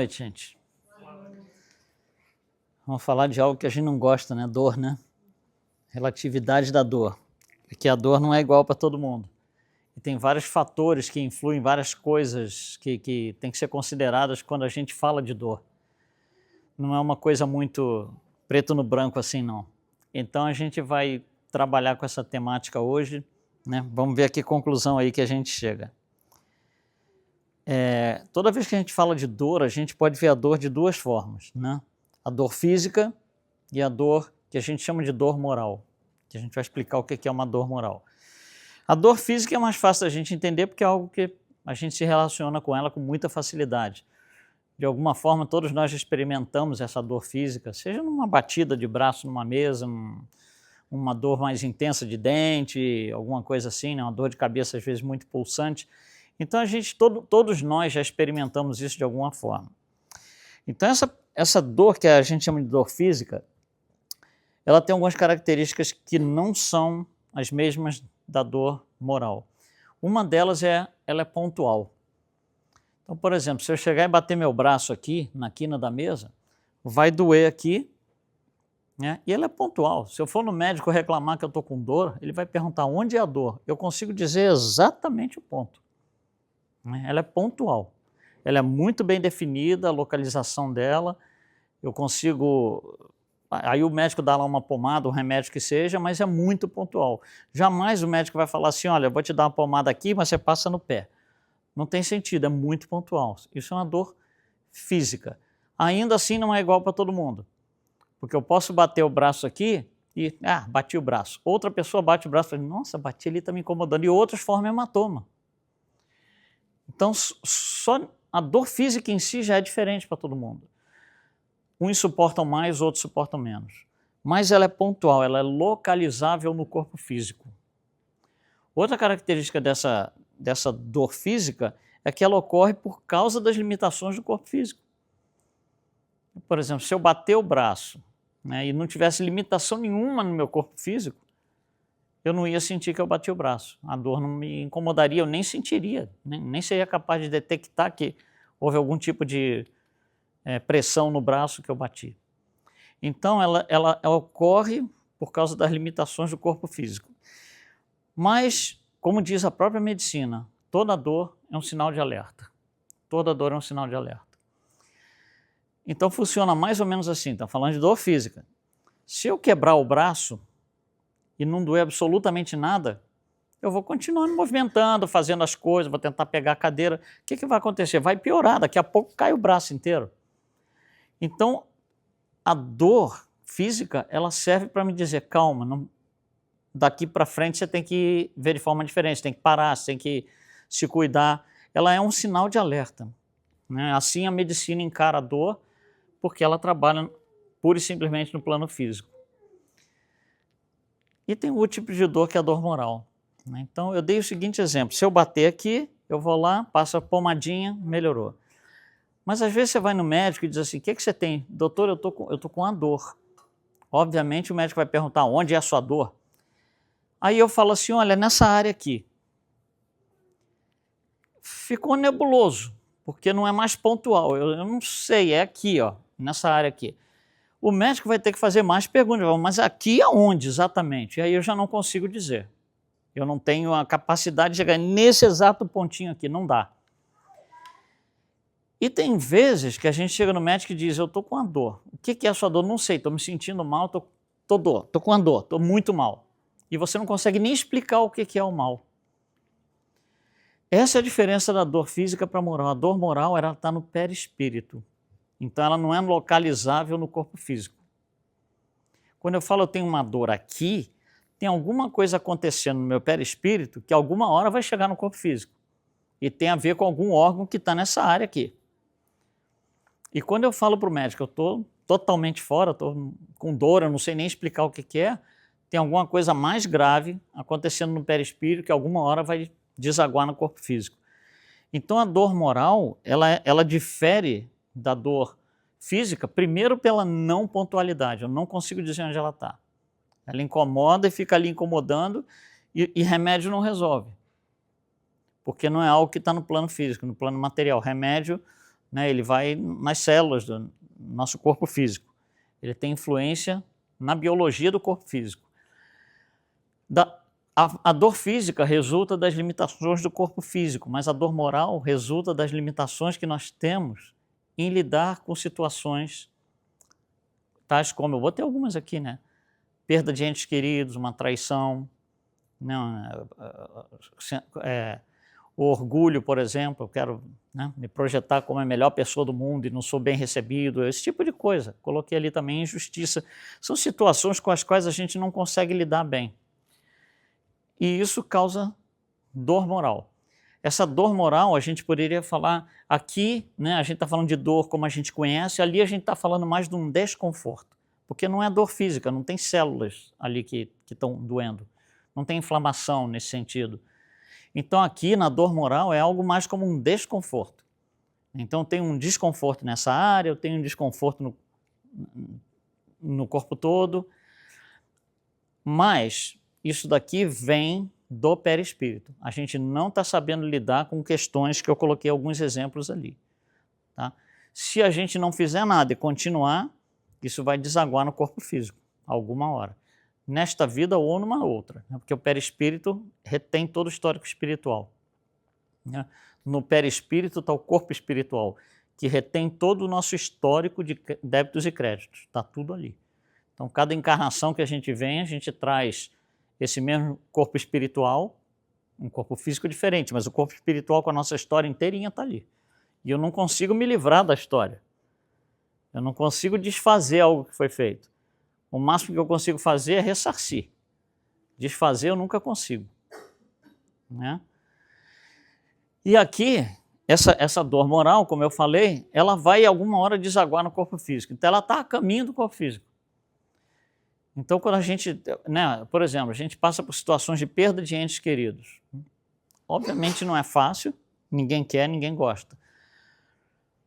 Noite, gente. Vamos falar de algo que a gente não gosta, né? Dor, né? Relatividade da dor. Porque a dor não é igual para todo mundo. E tem vários fatores que influem, várias coisas que têm que ser consideradas quando a gente fala de dor. Não é uma coisa muito preto no branco assim, não. Então a gente vai trabalhar com essa temática hoje, né? Vamos ver a que conclusão aí que a gente chega. Toda vez que a gente fala de dor, a gente pode ver a dor de duas formas, né? A dor física e a dor que a gente chama de dor moral, que a gente vai explicar o que é uma dor moral. A dor física é mais fácil da gente entender porque é algo que a gente se relaciona com ela com muita facilidade. De alguma forma, todos nós experimentamos essa dor física, seja numa batida de braço numa mesa, uma dor mais intensa de dente, alguma coisa assim, né? Uma dor de cabeça às vezes muito pulsante. Então, todos nós já experimentamos isso de alguma forma. Então, essa dor que a gente chama de dor física, ela tem algumas características que não são as mesmas da dor moral. Uma delas ela é pontual. Então, por exemplo, se eu chegar e bater meu braço aqui, na quina da mesa, vai doer aqui, né? E ela é pontual. Se eu for no médico reclamar que eu estou com dor, ele vai perguntar onde é a dor. Eu consigo dizer exatamente o ponto. Ela é pontual. Ela é muito bem definida, a localização dela. Eu consigo... Aí o médico dá lá uma pomada, um remédio que seja, mas é muito pontual. Jamais o médico vai falar assim, olha, eu vou te dar uma pomada aqui, mas você passa no pé. Não tem sentido, é muito pontual. Isso é uma dor física. Ainda assim não é igual para todo mundo. Porque eu posso bater o braço aqui e, bati o braço. Outra pessoa bate o braço e fala, nossa, bati ali, está me incomodando. E outros formam hematoma. Então, só a dor física em si já é diferente para todo mundo. Uns suportam mais, outros suportam menos. Mas ela é pontual, ela é localizável no corpo físico. Outra característica dessa dor física é que ela ocorre por causa das limitações do corpo físico. Por exemplo, se eu bater o braço, né, e não tivesse limitação nenhuma no meu corpo físico, eu não ia sentir que eu bati o braço. A dor não me incomodaria, eu nem sentiria, nem seria capaz de detectar que houve algum tipo de pressão no braço que eu bati. Então, ela ocorre por causa das limitações do corpo físico. Mas, como diz a própria medicina, toda dor é um sinal de alerta. Toda dor é um sinal de alerta. Então, funciona mais ou menos assim, estamos falando de dor física. Se eu quebrar o braço e não doer absolutamente nada, eu vou continuar me movimentando, fazendo as coisas, vou tentar pegar a cadeira. O que vai acontecer? Vai piorar, daqui a pouco cai o braço inteiro. Então, a dor física, ela serve para me dizer, calma, daqui para frente você tem que ver de forma diferente, você tem que parar, você tem que se cuidar. Ela é um sinal de alerta, né? Assim a medicina encara a dor, porque ela trabalha pura e simplesmente no plano físico. E tem outro tipo de dor que é a dor moral, né? Então eu dei o seguinte exemplo, se eu bater aqui, eu vou lá, passo a pomadinha, melhorou. Mas às vezes você vai no médico e diz assim, o que você tem? Doutor, eu tô com uma dor. Obviamente o médico vai perguntar onde é a sua dor. Aí eu falo assim, olha, nessa área aqui. Ficou nebuloso, porque não é mais pontual. Eu não sei, é aqui, ó, nessa área aqui. O médico vai ter que fazer mais perguntas, mas aqui aonde exatamente? E aí eu já não consigo dizer. Eu não tenho a capacidade de chegar nesse exato pontinho aqui, não dá. E tem vezes que a gente chega no médico e diz, eu estou com uma dor. O que é a sua dor? Não sei, estou me sentindo mal, estou com uma dor, estou muito mal. E você não consegue nem explicar o que é o mal. Essa é a diferença da dor física para a moral. A dor moral está no perispírito. Então ela não é localizável no corpo físico. Quando eu falo eu tenho uma dor aqui, tem alguma coisa acontecendo no meu perispírito que alguma hora vai chegar no corpo físico. E tem a ver com algum órgão que está nessa área aqui. E quando eu falo para o médico, eu estou totalmente fora, estou com dor, eu não sei nem explicar o que é, tem alguma coisa mais grave acontecendo no perispírito que alguma hora vai desaguar no corpo físico. Então a dor moral, ela difere da dor física, primeiro pela não pontualidade, eu não consigo dizer onde ela está. Ela incomoda e fica ali incomodando e remédio não resolve. Porque não é algo que está no plano físico, no plano material. Remédio né? Ele vai nas células do nosso corpo físico. Ele tem influência na biologia do corpo físico. A dor física resulta das limitações do corpo físico, mas a dor moral resulta das limitações que nós temos em lidar com situações tais como, eu botei algumas aqui, né? Perda de entes queridos, uma traição, né? O orgulho, por exemplo, eu quero, né, me projetar como a melhor pessoa do mundo e não sou bem recebido, esse tipo de coisa. Coloquei ali também injustiça. São situações com as quais a gente não consegue lidar bem. E isso causa dor moral. Essa dor moral, a gente poderia falar aqui, né, a gente está falando de dor como a gente conhece, ali a gente está falando mais de um desconforto, porque não é dor física, não tem células ali que estão doendo, não tem inflamação nesse sentido. Então aqui na dor moral é algo mais como um desconforto. Então tem um desconforto nessa área, eu tenho um desconforto no corpo todo, mas isso daqui vem do perispírito. A gente não está sabendo lidar com questões que eu coloquei alguns exemplos ali. Tá? Se a gente não fizer nada e continuar, isso vai desaguar no corpo físico, alguma hora. Nesta vida ou numa outra, né? Porque o perispírito retém todo o histórico espiritual. Né? No perispírito está o corpo espiritual, que retém todo o nosso histórico de débitos e créditos. Está tudo ali. Então, cada encarnação que a gente vem, a gente traz esse mesmo corpo espiritual, um corpo físico diferente, mas o corpo espiritual com a nossa história inteirinha está ali. E eu não consigo me livrar da história. Eu não consigo desfazer algo que foi feito. O máximo que eu consigo fazer é ressarcir. Desfazer eu nunca consigo. Né? E aqui, essa dor moral, como eu falei, ela vai alguma hora desaguar no corpo físico. Então ela está a caminho do corpo físico. Então, quando a gente, né, por exemplo, a gente passa por situações de perda de entes queridos. Obviamente não é fácil, ninguém quer, ninguém gosta.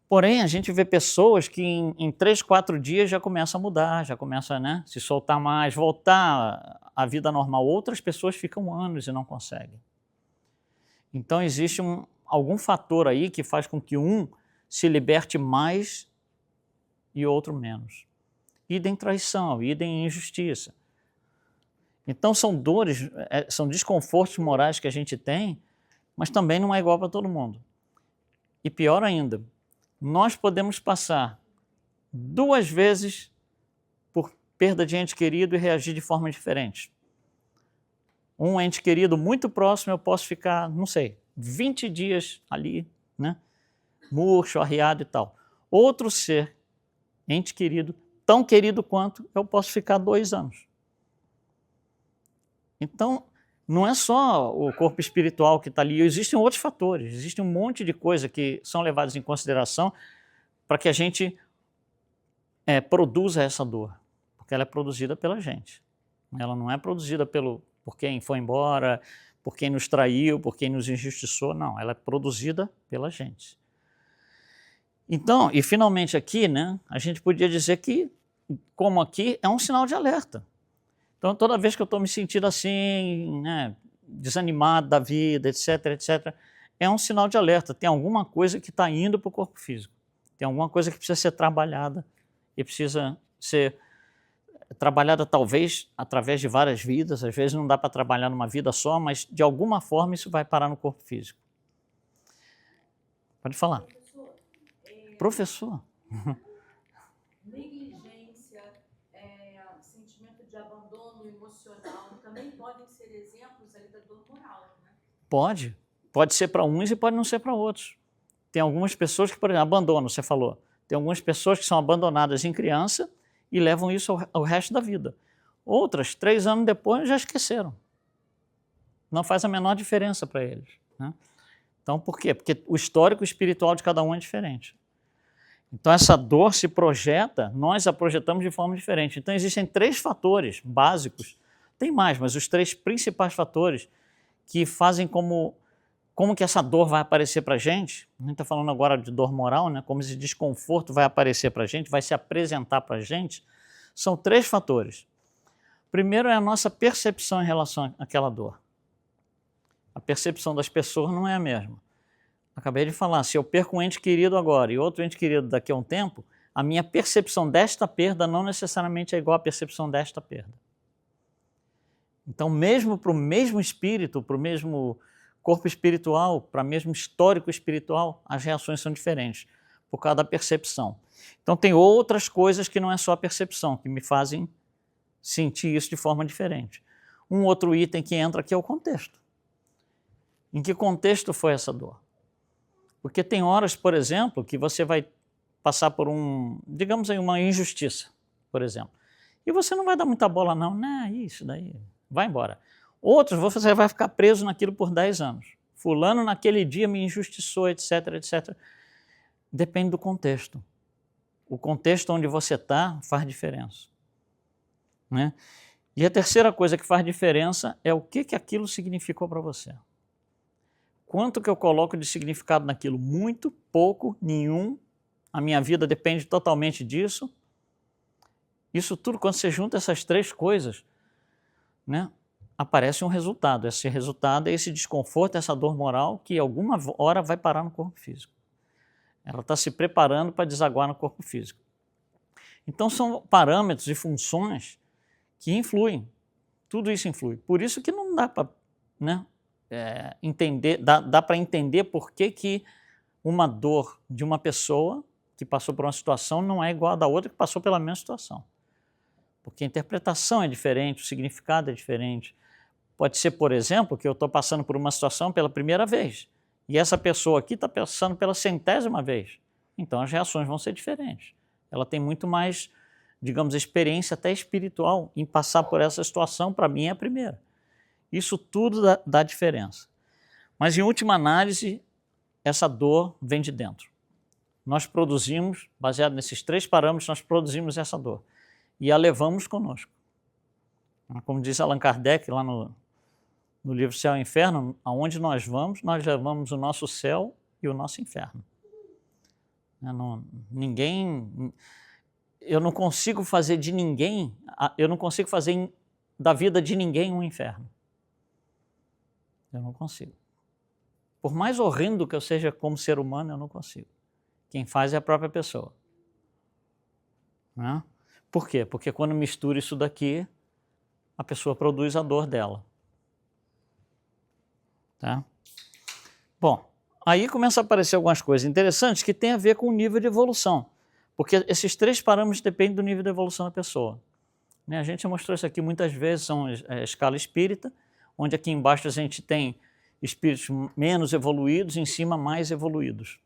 Porém, a gente vê pessoas que em 3, 4 dias já começam a mudar, já começam a, né, se soltar mais, voltar à vida normal. Outras pessoas ficam anos e não conseguem. Então, existe algum fator aí que faz com que um se liberte mais e outro menos. Idem traição, idem injustiça. Então são dores, são desconfortos morais que a gente tem, mas também não é igual para todo mundo. E pior ainda, nós podemos passar 2 vezes por perda de ente querido e reagir de forma diferente. Um ente querido muito próximo, eu posso ficar, não sei, 20 dias ali, né, murcho, arriado e tal. Outro ser, ente querido, tão querido quanto, eu posso ficar 2 anos. Então, não é só o corpo espiritual que está ali, existem outros fatores, existe um monte de coisa que são levadas em consideração para que a gente produza essa dor, porque ela é produzida pela gente. Ela não é produzida por quem foi embora, por quem nos traiu, por quem nos injustiçou, não, ela é produzida pela gente. Então, e finalmente aqui, né, a gente podia dizer que, como aqui, é um sinal de alerta. Então, toda vez que eu estou me sentindo assim, né, desanimado da vida, etc., etc., é um sinal de alerta. Tem alguma coisa que está indo para o corpo físico. Tem alguma coisa que precisa ser trabalhada e precisa ser trabalhada talvez através de várias vidas. Às vezes não dá para trabalhar numa vida só, mas de alguma forma isso vai parar no corpo físico. Pode falar. Professor. Negligência, sentimento de abandono emocional, também podem ser exemplos ali da dor moral, né? Pode. Pode ser para uns e pode não ser para outros. Tem algumas pessoas que, por exemplo, abandono, você falou. Tem algumas pessoas que são abandonadas em criança e levam isso ao resto da vida. Outras, 3 anos depois, já esqueceram. Não faz a menor diferença para eles. Né? Então, por quê? Porque o histórico espiritual de cada um é diferente. Então, essa dor se projeta, nós a projetamos de forma diferente. Então, existem 3 fatores básicos, tem mais, mas os 3 principais fatores que fazem como que essa dor vai aparecer para a gente. A gente está falando agora de dor moral, né? Como esse desconforto vai aparecer para a gente, vai se apresentar para a gente. São 3 fatores. Primeiro é a nossa percepção em relação àquela dor. A percepção das pessoas não é a mesma. Acabei de falar, se eu perco um ente querido agora e outro ente querido daqui a um tempo, a minha percepção desta perda não necessariamente é igual à percepção desta perda. Então, mesmo para o mesmo espírito, para o mesmo corpo espiritual, para o mesmo histórico espiritual, as reações são diferentes, por causa da percepção. Então, tem outras coisas que não é só a percepção, que me fazem sentir isso de forma diferente. Um outro item que entra aqui é o contexto. Em que contexto foi essa dor? Porque tem horas, por exemplo, que você vai passar por digamos aí, uma injustiça, por exemplo. E você não vai dar muita bola não, né, isso daí, vai embora. Outros, você vai ficar preso naquilo por 10 anos. Fulano naquele dia me injustiçou, etc, etc. Depende do contexto. O contexto onde você está faz diferença, né? E a terceira coisa que faz diferença é o que aquilo significou para você. Quanto que eu coloco de significado naquilo? Muito, pouco, nenhum. A minha vida depende totalmente disso. Isso tudo, quando você junta essas três coisas, né, aparece um resultado. Esse resultado é esse desconforto, essa dor moral que alguma hora vai parar no corpo físico. Ela está se preparando para desaguar no corpo físico. Então são parâmetros e funções que influem. Tudo isso influi. Por isso que não dá para, né, entender, dá para entender por que uma dor de uma pessoa que passou por uma situação não é igual a da outra que passou pela mesma situação. Porque a interpretação é diferente, o significado é diferente. Pode ser, por exemplo, que eu estou passando por uma situação pela primeira vez e essa pessoa aqui está passando pela 100ª vez. Então as reações vão ser diferentes. Ela tem muito mais, digamos, experiência até espiritual em passar por essa situação, para mim é a primeira. Isso tudo dá diferença. Mas, em última análise, essa dor vem de dentro. Nós produzimos, baseado nesses 3 parâmetros, nós produzimos essa dor e a levamos conosco. Como diz Allan Kardec lá no livro Céu e Inferno, aonde nós vamos, nós levamos o nosso céu e o nosso inferno. Eu não consigo fazer de ninguém, eu não consigo fazer da vida de ninguém um inferno. Eu não consigo. Por mais horrendo que eu seja como ser humano, eu não consigo. Quem faz é a própria pessoa. Né? Por quê? Porque quando mistura isso daqui, a pessoa produz a dor dela. Tá? Bom, aí começa a aparecer algumas coisas interessantes que têm a ver com o nível de evolução. Porque esses 3 parâmetros dependem do nível de evolução da pessoa. A gente já mostrou isso aqui muitas vezes, são a escala espírita, onde aqui embaixo a gente tem espíritos menos evoluídos, em cima mais evoluídos.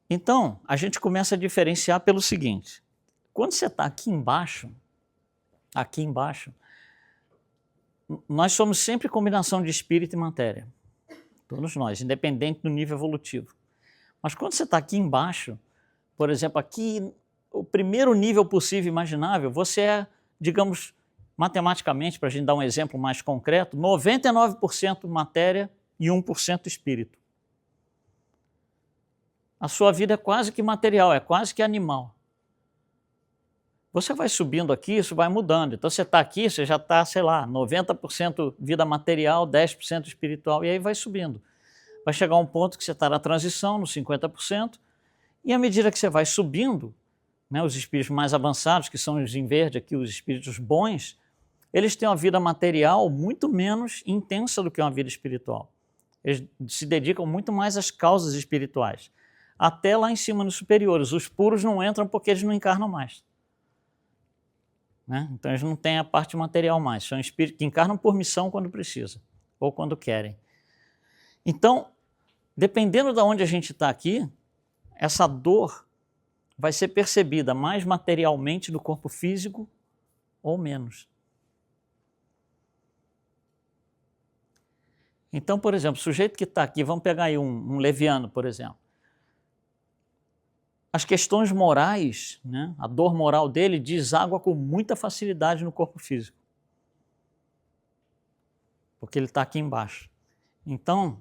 Então, a gente começa a diferenciar pelo seguinte, quando você está aqui embaixo, nós somos sempre combinação de espírito e matéria, todos nós, independente do nível evolutivo. Mas quando você está aqui embaixo, por exemplo, aqui, o primeiro nível possível imaginável, você é, digamos, matematicamente, para a gente dar um exemplo mais concreto, 99% matéria e 1% espírito. A sua vida é quase que material, é quase que animal. Você vai subindo aqui, isso vai mudando. Então você está aqui, você já está, sei lá, 90% vida material, 10% espiritual, e aí vai subindo. Vai chegar um ponto que você está na transição, nos 50%, e à medida que você vai subindo, né, os espíritos mais avançados, que são os em verde aqui, os espíritos bons, eles têm uma vida material muito menos intensa do que uma vida espiritual. Eles se dedicam muito mais às causas espirituais. Até lá em cima nos superiores. Os puros não entram porque eles não encarnam mais. Né? Então eles não têm a parte material mais. São espíritos que encarnam por missão quando precisa, ou quando querem. Então, dependendo de onde a gente está aqui, essa dor vai ser percebida mais materialmente no corpo físico ou menos. Então, por exemplo, o sujeito que está aqui, vamos pegar aí um leviano, por exemplo. As questões morais, né, a dor moral dele deságua com muita facilidade no corpo físico. Porque ele está aqui embaixo. Então,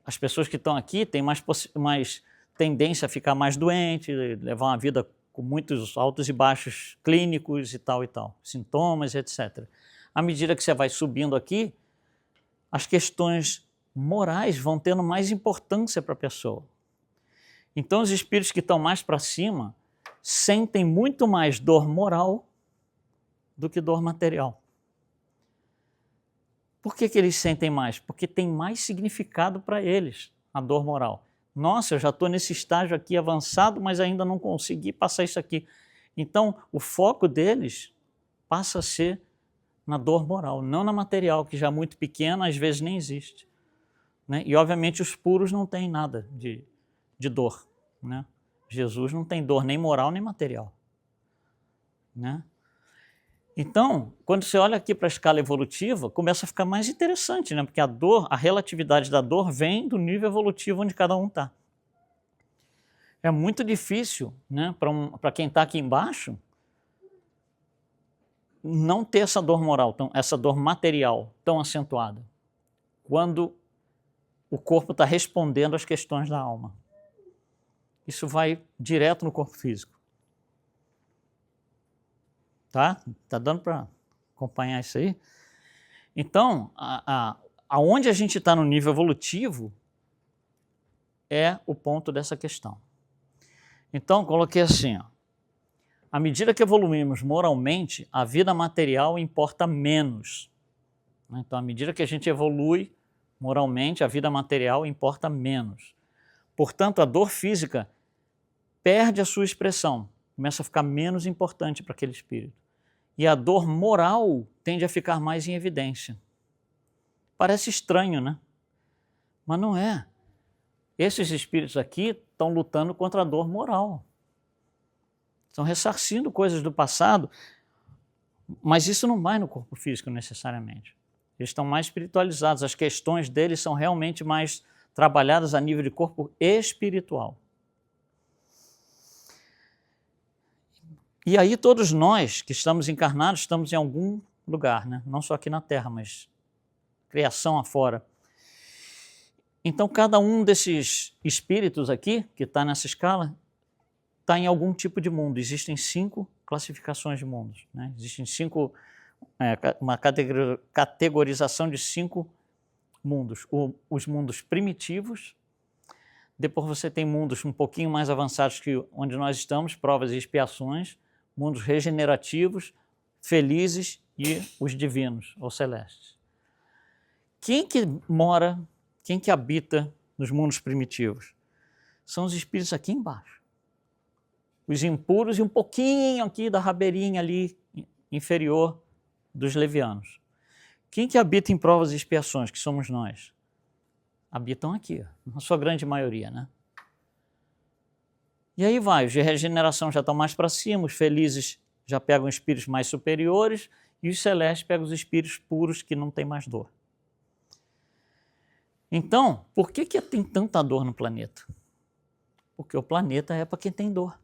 as pessoas que estão aqui têm mais tendência a ficar mais doente, levar uma vida com muitos altos e baixos clínicos e tal, sintomas, etc. À medida que você vai subindo aqui, as questões morais vão tendo mais importância para a pessoa. Então, os espíritos que estão mais para cima sentem muito mais dor moral do que dor material. Por que eles sentem mais? Porque tem mais significado para eles, a dor moral. Nossa, eu já estou nesse estágio aqui avançado, mas ainda não consegui passar isso aqui. Então, o foco deles passa a ser na dor moral, não na material, que já é muito pequena, às vezes nem existe. Né? E, obviamente, os puros não têm nada de dor. Né? Jesus não tem dor nem moral nem material. Né? Então, quando você olha aqui para a escala evolutiva, começa a ficar mais interessante, né? Porque a dor, a relatividade da dor vem do nível evolutivo onde cada um está. É muito difícil, né, para quem está aqui embaixo não ter essa dor moral, essa dor material tão acentuada, quando o corpo está respondendo às questões da alma. Isso vai direto no corpo físico. Tá? Tá dando para acompanhar isso aí? Então, aonde a gente está no nível evolutivo é o ponto dessa questão. Então, coloquei assim, ó, à medida que evoluímos moralmente, a vida material importa menos. Então, à medida que a gente evolui moralmente, a vida material importa menos. Portanto, a dor física perde a sua expressão, começa a ficar menos importante para aquele espírito. E a dor moral tende a ficar mais em evidência. Parece estranho, né? Mas não é. Esses espíritos aqui estão lutando contra a dor moral. Estão ressarcindo coisas do passado, mas isso não vai no corpo físico necessariamente. Eles estão mais espiritualizados, as questões deles são realmente mais trabalhadas a nível de corpo espiritual. E aí todos nós que estamos encarnados estamos em algum lugar, né? Não só aqui na Terra, mas criação afora. Então cada um desses espíritos aqui, que está nessa escala, está em algum tipo de mundo. Existem 5 classificações de mundos. Né? Existem 5, uma categorização de 5 mundos. Os mundos primitivos, depois você tem mundos um pouquinho mais avançados que onde nós estamos, provas e expiações, mundos regenerativos, felizes e os divinos, ou celestes. Quem que mora, quem que habita nos mundos primitivos? São os espíritos aqui embaixo. Os impuros e um pouquinho aqui da rabeirinha ali inferior dos levianos. Quem que habita em provas e expiações, que somos nós? Habitam aqui, na sua grande maioria, né? E aí vai, os de regeneração já estão mais para cima, os felizes já pegam espíritos mais superiores e os celestes pegam os espíritos puros que não têm mais dor. Então, por que tem tanta dor no planeta? Porque o planeta é para quem tem dor.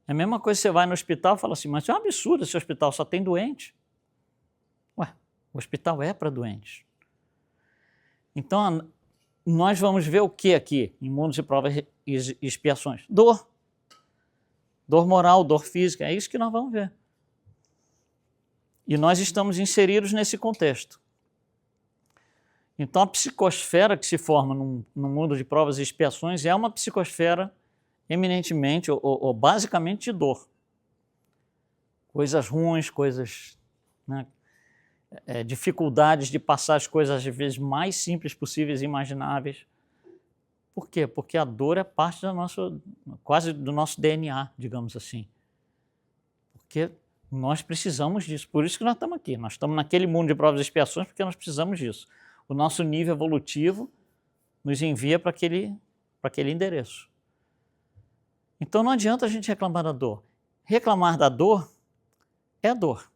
É a mesma coisa que você vai no hospital e fala assim, mas é um absurdo, esse hospital só tem doente. Ué, o hospital é para doentes. Então, nós vamos ver o que aqui, em mundos de provas e expiações? Dor. Dor moral, dor física, é isso que nós vamos ver. E nós estamos inseridos nesse contexto. Então, a psicosfera que se forma no mundo de provas e expiações é uma psicosfera eminentemente ou basicamente de dor. Coisas ruins, coisas, né, dificuldades de passar as coisas às vezes mais simples possíveis e imagináveis. Por quê? Porque a dor é parte da nossa, quase do nosso DNA, digamos assim. Porque nós precisamos disso, por isso que nós estamos aqui. Nós estamos naquele mundo de provas e expiações porque nós precisamos disso. O nosso nível evolutivo nos envia para aquele endereço. Então não adianta a gente reclamar da dor. Reclamar da dor é dor.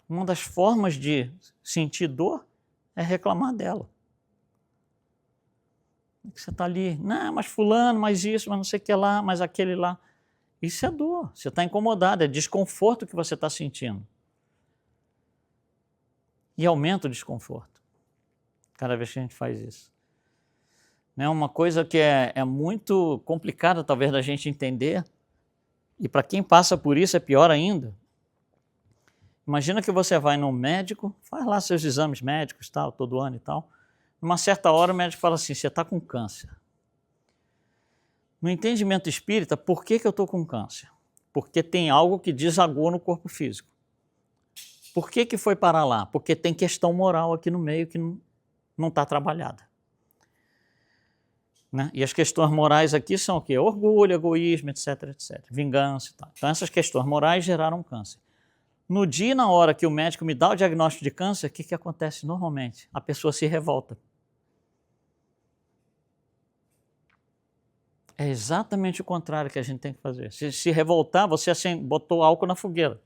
Uma das formas de sentir dor é reclamar dela. Você está ali, não, mas fulano, mas isso, mas não sei o que lá, mas aquele lá. Isso é dor, você está incomodado, é desconforto que você está sentindo. E aumenta o desconforto, cada vez que a gente faz isso. Né? Uma coisa que é muito complicada, talvez, da gente entender, e para quem passa por isso é pior ainda. Imagina que você vai no médico, faz lá seus exames médicos, tal, todo ano e tal. Numa certa hora o médico fala assim, você está com câncer. No entendimento espírita, por que eu estou com câncer? Porque tem algo que desagou no corpo físico. Por que foi parar lá? Porque tem questão moral aqui no meio que não está trabalhada. Né? E as questões morais aqui são o quê? Orgulho, egoísmo, etc, etc. Vingança e tal. Então essas questões morais geraram câncer. No dia e na hora que o médico me dá o diagnóstico de câncer, o que acontece normalmente? A pessoa se revolta. É exatamente o contrário que a gente tem que fazer. Se revoltar, você assim, botou álcool na fogueira.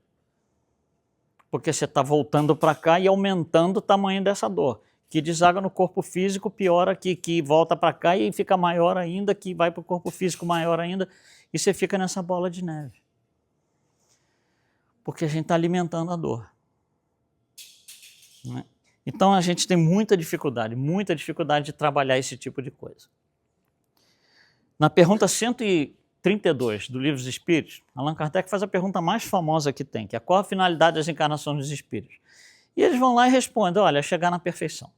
Porque você está voltando para cá e aumentando o tamanho dessa dor. Que desaga no corpo físico, piora aqui, que volta para cá e fica maior ainda, que vai para o corpo físico maior ainda, e você fica nessa bola de neve. Porque a gente está alimentando a dor. Né? Então a gente tem muita dificuldade de trabalhar esse tipo de coisa. Na pergunta 132 do Livro dos Espíritos, Allan Kardec faz a pergunta mais famosa que tem, que é qual a finalidade das encarnações dos espíritos? E eles vão lá e respondem, olha, é chegar na perfeição.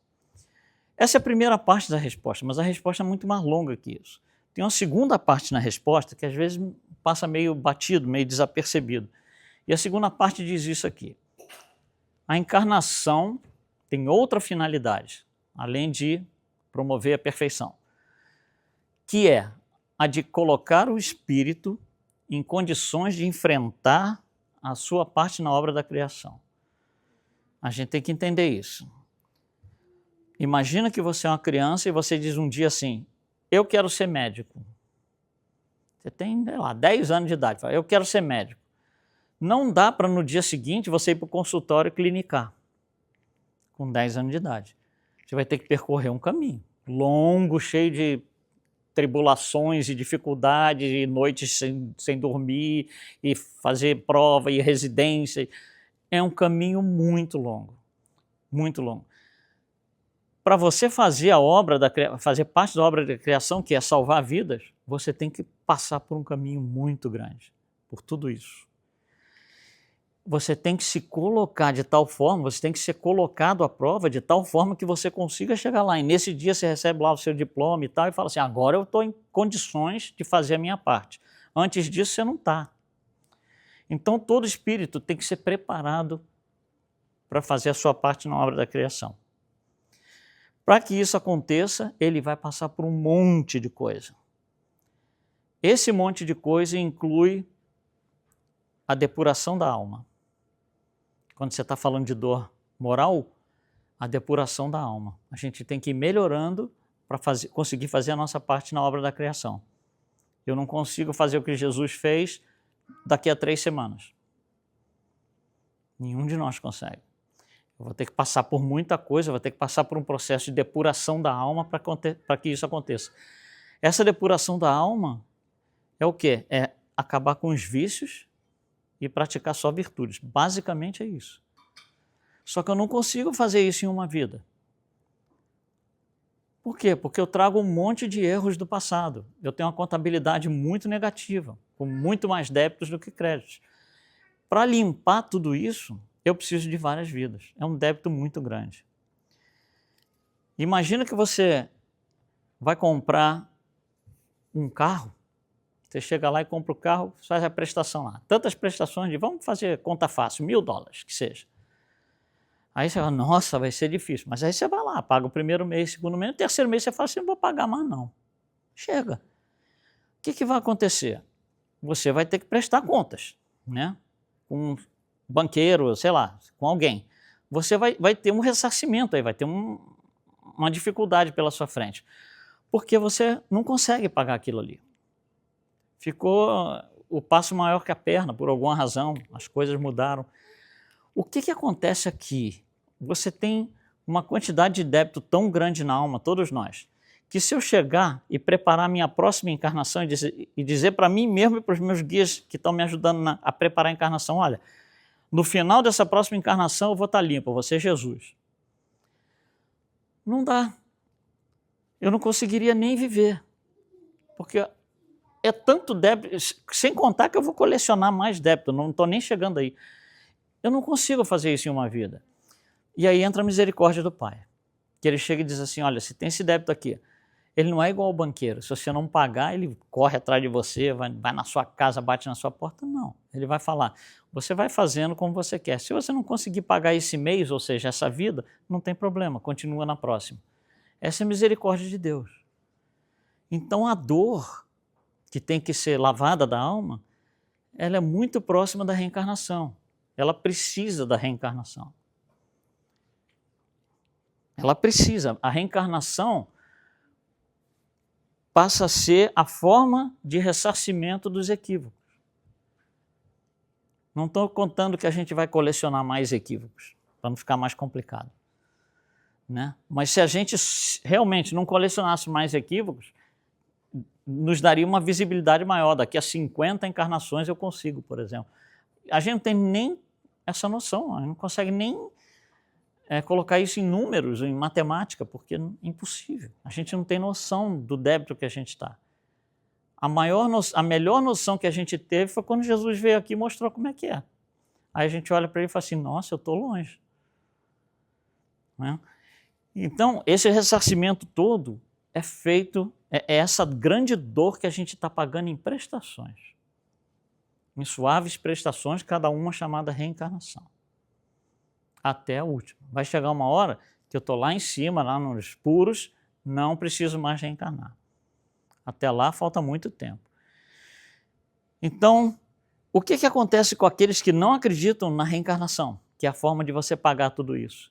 Essa é a primeira parte da resposta, mas a resposta é muito mais longa que isso. Tem uma segunda parte na resposta que às vezes passa meio batido, meio desapercebido. E a segunda parte diz isso aqui. A encarnação tem outra finalidade, além de promover a perfeição, que é a de colocar o espírito em condições de enfrentar a sua parte na obra da criação. A gente tem que entender isso. Imagina que você é uma criança e você diz um dia assim, eu quero ser médico. Você tem, sei lá, 10 anos de idade, fala, eu quero ser médico. Não dá para no dia seguinte você ir para o consultório clinicar, com 10 anos de idade. Você vai ter que percorrer um caminho longo, cheio de tribulações e dificuldades, e noites sem dormir, e fazer prova e residência. É um caminho muito longo, muito longo. Para você fazer fazer parte da obra da criação, que é salvar vidas, você tem que passar por um caminho muito grande, por tudo isso. Você tem que se colocar de tal forma, você tem que ser colocado à prova de tal forma que você consiga chegar lá. E nesse dia você recebe lá o seu diploma e tal, e fala assim, agora eu estou em condições de fazer a minha parte. Antes disso você não está. Então todo espírito tem que ser preparado para fazer a sua parte na obra da criação. Para que isso aconteça, ele vai passar por um monte de coisa. Esse monte de coisa inclui a depuração da alma. Quando você está falando de dor moral, a depuração da alma. A gente tem que ir melhorando para conseguir fazer a nossa parte na obra da criação. Eu não consigo fazer o que Jesus fez daqui a 3 semanas. Nenhum de nós consegue. Eu vou ter que passar por muita coisa, vou ter que passar por um processo de depuração da alma para que isso aconteça. Essa depuração da alma é o quê? É acabar com os vícios e praticar só virtudes. Basicamente é isso. Só que eu não consigo fazer isso em uma vida. Por quê? Porque eu trago um monte de erros do passado. Eu tenho uma contabilidade muito negativa, com muito mais débitos do que créditos. Para limpar tudo isso, eu preciso de várias vidas. É um débito muito grande. Imagina que você vai comprar um carro, você chega lá e compra o carro, faz a prestação lá. Tantas prestações vamos fazer conta fácil, $1.000, que seja. Aí você fala, nossa, vai ser difícil. Mas aí você vai lá, paga o primeiro mês, segundo mês, o terceiro mês você fala assim, não vou pagar mais não. Chega. O que vai acontecer? Você vai ter que prestar contas, né? Com um banqueiro, sei lá, com alguém. Você vai ter um ressarcimento aí, vai ter uma dificuldade pela sua frente. Porque você não consegue pagar aquilo ali. Ficou o passo maior que a perna, por alguma razão, as coisas mudaram. O que acontece aqui? Você tem uma quantidade de débito tão grande na alma, todos nós, que se eu chegar e preparar a minha próxima encarnação e dizer para mim mesmo e para os meus guias que estão me ajudando a preparar a encarnação, olha, no final dessa próxima encarnação eu vou estar limpo, eu vou ser Jesus. Não dá. Eu não conseguiria nem viver, porque é tanto débito, sem contar que eu vou colecionar mais débito, não estou nem chegando aí. Eu não consigo fazer isso em uma vida. E aí entra a misericórdia do Pai, que ele chega e diz assim, olha, se tem esse débito aqui, ele não é igual ao banqueiro, se você não pagar, ele corre atrás de você, vai na sua casa, bate na sua porta, não. Ele vai falar, você vai fazendo como você quer. Se você não conseguir pagar esse mês, ou seja, essa vida, não tem problema, continua na próxima. Essa é a misericórdia de Deus. Então a dor que tem que ser lavada da alma, ela é muito próxima da reencarnação. Ela precisa da reencarnação. Ela precisa. A reencarnação passa a ser a forma de ressarcimento dos equívocos. Não estou contando que a gente vai colecionar mais equívocos, para não ficar mais complicado, né? Mas se a gente realmente não colecionasse mais equívocos, nos daria uma visibilidade maior. Daqui a 50 encarnações eu consigo, por exemplo. A gente não tem nem essa noção, a gente não consegue nem colocar isso em números, em matemática, porque é impossível. A gente não tem noção do débito que a gente está. A melhor noção que a gente teve foi quando Jesus veio aqui e mostrou como é que é. Aí a gente olha para ele e fala assim, nossa, eu estou longe. Né? Então, esse ressarcimento todo é feito, é essa grande dor que a gente está pagando em prestações. Em suaves prestações, cada uma chamada reencarnação. Até a última. Vai chegar uma hora que eu estou lá em cima, lá nos puros, não preciso mais reencarnar. Até lá falta muito tempo. Então, o que acontece com aqueles que não acreditam na reencarnação, que é a forma de você pagar tudo isso?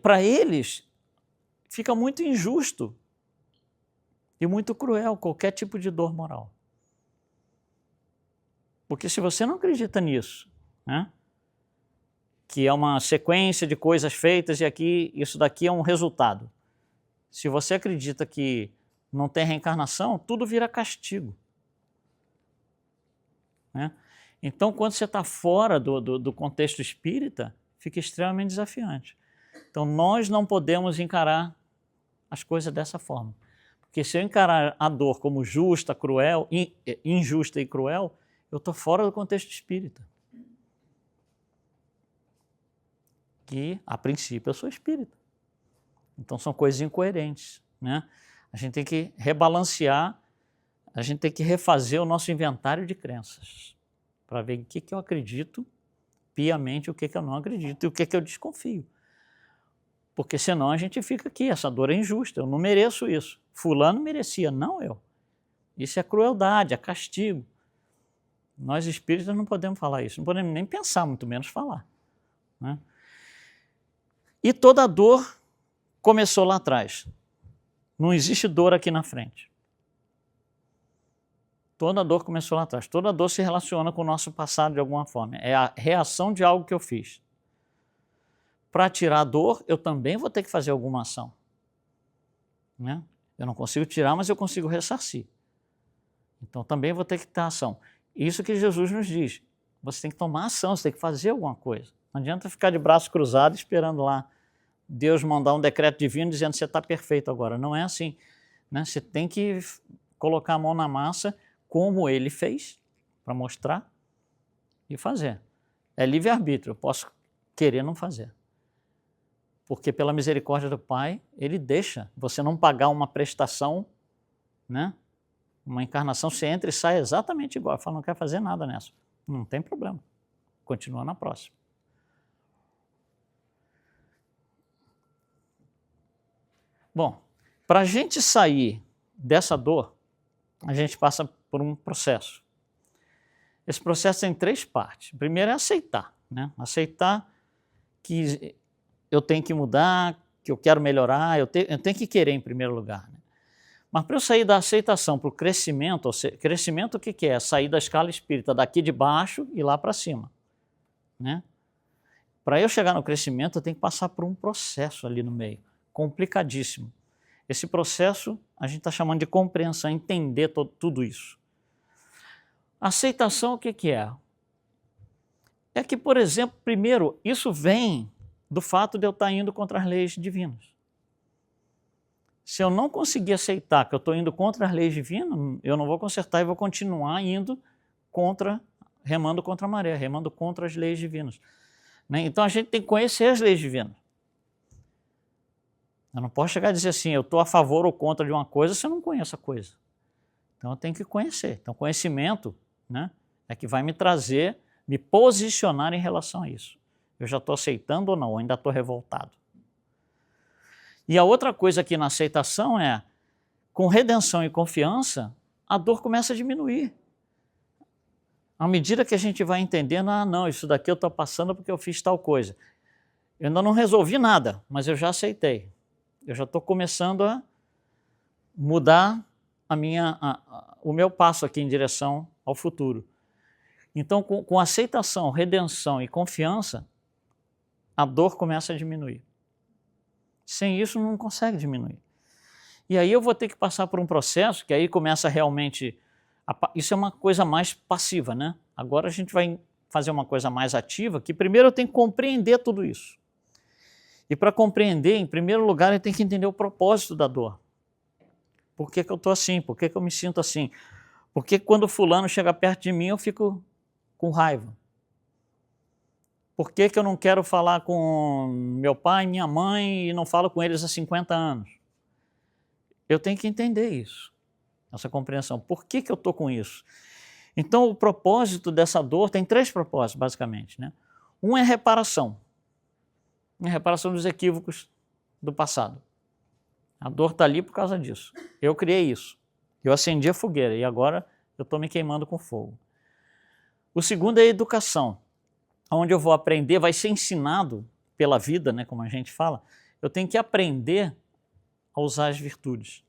Para eles, fica muito injusto e muito cruel qualquer tipo de dor moral. Porque se você não acredita nisso, né? Que é uma sequência de coisas feitas e aqui isso daqui é um resultado. Se você acredita que não tem reencarnação, tudo vira castigo. Né? Então, quando você está fora do contexto espírita, fica extremamente desafiante. Então, nós não podemos encarar as coisas dessa forma. Porque se eu encarar a dor como justa, cruel, injusta e cruel, eu estou fora do contexto espírita. Que, a princípio, eu sou espírita. Então, são coisas incoerentes, né? A gente tem que rebalancear, a gente tem que refazer o nosso inventário de crenças, para ver o que eu acredito piamente, o que eu não acredito e o que eu desconfio. Porque senão a gente fica aqui, essa dor é injusta, eu não mereço isso. Fulano merecia, não eu. Isso é crueldade, é castigo. Nós espíritas não podemos falar isso, não podemos nem pensar, muito menos falar, né? E toda a dor começou lá atrás. Não existe dor aqui na frente. Toda a dor começou lá atrás. Toda a dor se relaciona com o nosso passado de alguma forma. É a reação de algo que eu fiz. Para tirar a dor, eu também vou ter que fazer alguma ação. Né? Eu não consigo tirar, mas eu consigo ressarcir. Então também vou ter que ter ação. Isso que Jesus nos diz. Você tem que tomar ação, você tem que fazer alguma coisa. Não adianta ficar de braços cruzados esperando lá Deus mandar um decreto divino dizendo que você está perfeito agora. Não é assim, né? Você tem que colocar a mão na massa como ele fez, para mostrar e fazer. É livre-arbítrio, eu posso querer não fazer. Porque pela misericórdia do Pai, ele deixa você não pagar uma prestação, né? Uma encarnação, você entra e sai exatamente igual. Fala, não quer fazer nada nessa. Não tem problema, continua na próxima. Bom, para a gente sair dessa dor, a gente passa por um processo. Esse processo tem 3 partes. Primeiro é aceitar, né? Aceitar que eu tenho que mudar, que eu quero melhorar, eu tenho que querer em primeiro lugar. Né? Mas para eu sair da aceitação para o crescimento, ou seja, crescimento o que é? Sair da escala espírita daqui de baixo e lá para cima. Né? Para eu chegar no crescimento, eu tenho que passar por um processo ali no meio. Complicadíssimo. Esse processo a gente está chamando de compreensão, entender tudo isso. Aceitação o que é? É que, por exemplo, primeiro, isso vem do fato de eu estar indo contra as leis divinas. Se eu não conseguir aceitar que eu estou indo contra as leis divinas, eu não vou consertar e vou continuar indo contra remando contra a maré, remando contra as leis divinas. Né? Então a gente tem que conhecer as leis divinas. Eu não posso chegar e dizer assim, eu estou a favor ou contra de uma coisa se eu não conheço a coisa. Então eu tenho que conhecer. Então conhecimento, né, é que vai me trazer, me posicionar em relação a isso. Eu já estou aceitando ou não, ou ainda estou revoltado. E a outra coisa aqui na aceitação é, com redenção e confiança, a dor começa a diminuir. À medida que a gente vai entendendo, ah, não, isso daqui eu estou passando porque eu fiz tal coisa. Eu ainda não resolvi nada, mas eu já aceitei. Eu já estou começando a mudar o meu passo aqui em direção ao futuro. Então, com aceitação, redenção e confiança, a dor começa a diminuir. Sem isso, não consegue diminuir. E aí eu vou ter que passar por um processo que aí começa realmente... Isso é uma coisa mais passiva, né? Agora a gente vai fazer uma coisa mais ativa, que primeiro eu tenho que compreender tudo isso. E para compreender, em primeiro lugar, eu tenho que entender o propósito da dor. Por que eu estou assim? Por que eu me sinto assim? Por que quando fulano chega perto de mim eu fico com raiva? Por que eu não quero falar com meu pai e minha mãe e não falo com eles há 50 anos? Eu tenho que entender isso, essa compreensão. Por que eu estou com isso? Então, o propósito dessa dor tem 3 propósitos, basicamente. Né? Um é reparação. A reparação dos equívocos do passado. A dor está ali por causa disso. Eu criei isso. Eu acendi a fogueira e agora eu estou me queimando com fogo. O segundo é a educação, onde eu vou aprender, vai ser ensinado pela vida, né, como a gente fala, eu tenho que aprender a usar as virtudes.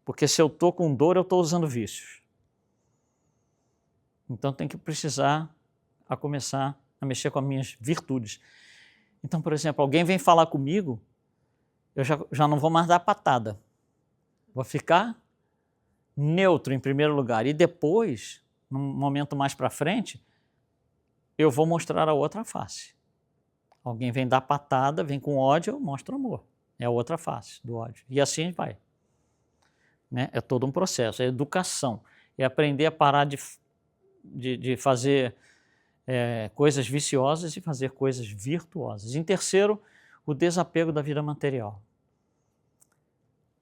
Porque se eu estou com dor, eu estou usando vícios. Então tem que precisar a começar a mexer com as minhas virtudes. Então, por exemplo, alguém vem falar comigo, eu já não vou mais dar patada. Vou ficar neutro em primeiro lugar. E depois, num momento mais para frente, eu vou mostrar a outra face. Alguém vem dar patada, vem com ódio, eu mostro amor. É a outra face do ódio. E assim vai. Né? É todo um processo, é educação. É aprender a parar de fazer coisas viciosas e fazer coisas virtuosas. Em terceiro, o desapego da vida material.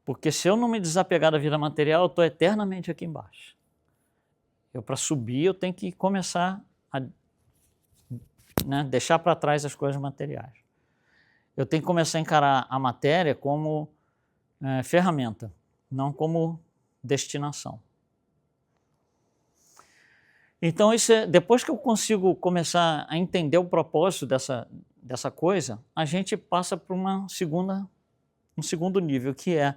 Porque se eu não me desapegar da vida material, eu estou eternamente aqui embaixo. Para subir, eu tenho que começar a deixar para trás as coisas materiais. Eu tenho que começar a encarar a matéria como ferramenta, não como destinação. Então, depois que eu consigo começar a entender o propósito dessa coisa, a gente passa para um segundo nível, que é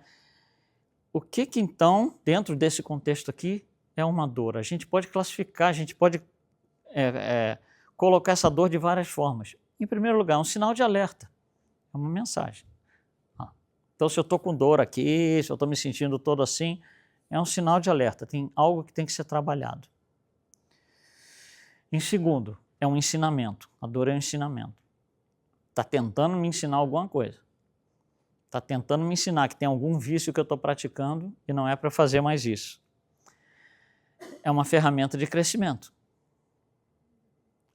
o que então, dentro desse contexto aqui, é uma dor. A gente pode classificar, a gente pode colocar essa dor de várias formas. Em primeiro lugar, um sinal de alerta, é uma mensagem. Então, se eu estou com dor aqui, se eu estou me sentindo todo assim, é um sinal de alerta, tem algo que tem que ser trabalhado. Em segundo, é um ensinamento. A dor é um ensinamento. Está tentando me ensinar alguma coisa. Está tentando me ensinar que tem algum vício que eu estou praticando e não é para fazer mais isso. É uma ferramenta de crescimento.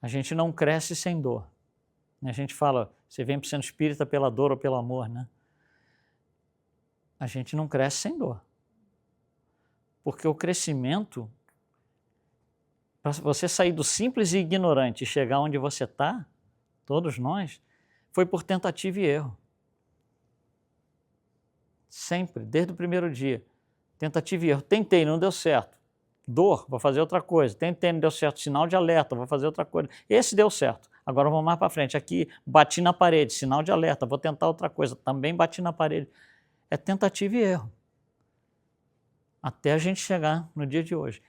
A gente não cresce sem dor. A gente fala, você vem para o centro espírita pela dor ou pelo amor, né? A gente não cresce sem dor. Porque o crescimento, para você sair do simples e ignorante e chegar onde você está, todos nós, foi por tentativa e erro. Sempre, desde o primeiro dia. Tentativa e erro. Tentei, não deu certo. Dor, vou fazer outra coisa. Tentei, não deu certo. Sinal de alerta, vou fazer outra coisa. Esse deu certo. Agora vamos mais para frente. Aqui, bati na parede. Sinal de alerta, vou tentar outra coisa. Também bati na parede. É tentativa e erro. Até a gente chegar no dia de hoje.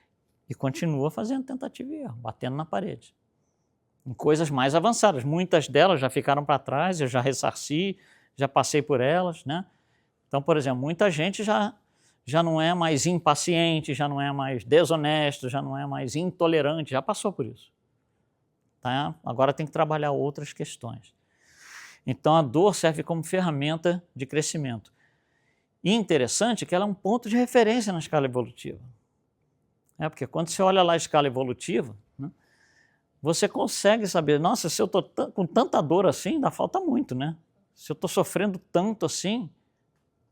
E continua fazendo tentativa e erro, batendo na parede. Em coisas mais avançadas. Muitas delas já ficaram para trás, eu já ressarci, já passei por elas, né? Então, por exemplo, muita gente já não é mais impaciente, já não é mais desonesto, já não é mais intolerante, já passou por isso. Tá? Agora tem que trabalhar outras questões. Então, a dor serve como ferramenta de crescimento. E interessante que ela é um ponto de referência na escala evolutiva. Porque quando você olha lá a escala evolutiva, né, você consegue saber, nossa, se eu estou com tanta dor assim, ainda falta muito, né? Se eu estou sofrendo tanto assim,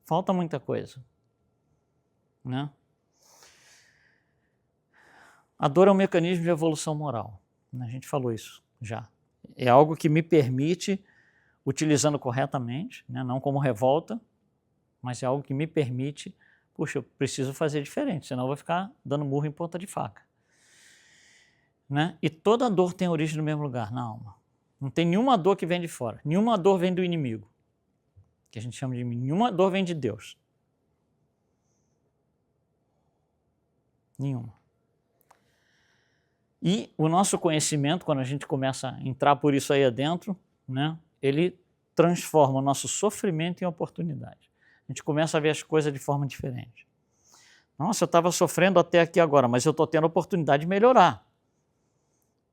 falta muita coisa, né? A dor é um mecanismo de evolução moral, né? A gente falou isso já. É algo que me permite, utilizando corretamente, né? Não como revolta, mas é algo que me permite, puxa, eu preciso fazer diferente, senão eu vou ficar dando murro em ponta de faca. Né? E toda dor tem origem no mesmo lugar, na alma. Não tem nenhuma dor que vem de fora, nenhuma dor vem do inimigo, que a gente chama de inimigo, nenhuma dor vem de Deus. Nenhuma. E o nosso conhecimento, quando a gente começa a entrar por isso aí adentro, né, ele transforma o nosso sofrimento em oportunidade. A gente começa a ver as coisas de forma diferente. Nossa, eu estava sofrendo até aqui agora, mas eu estou tendo a oportunidade de melhorar.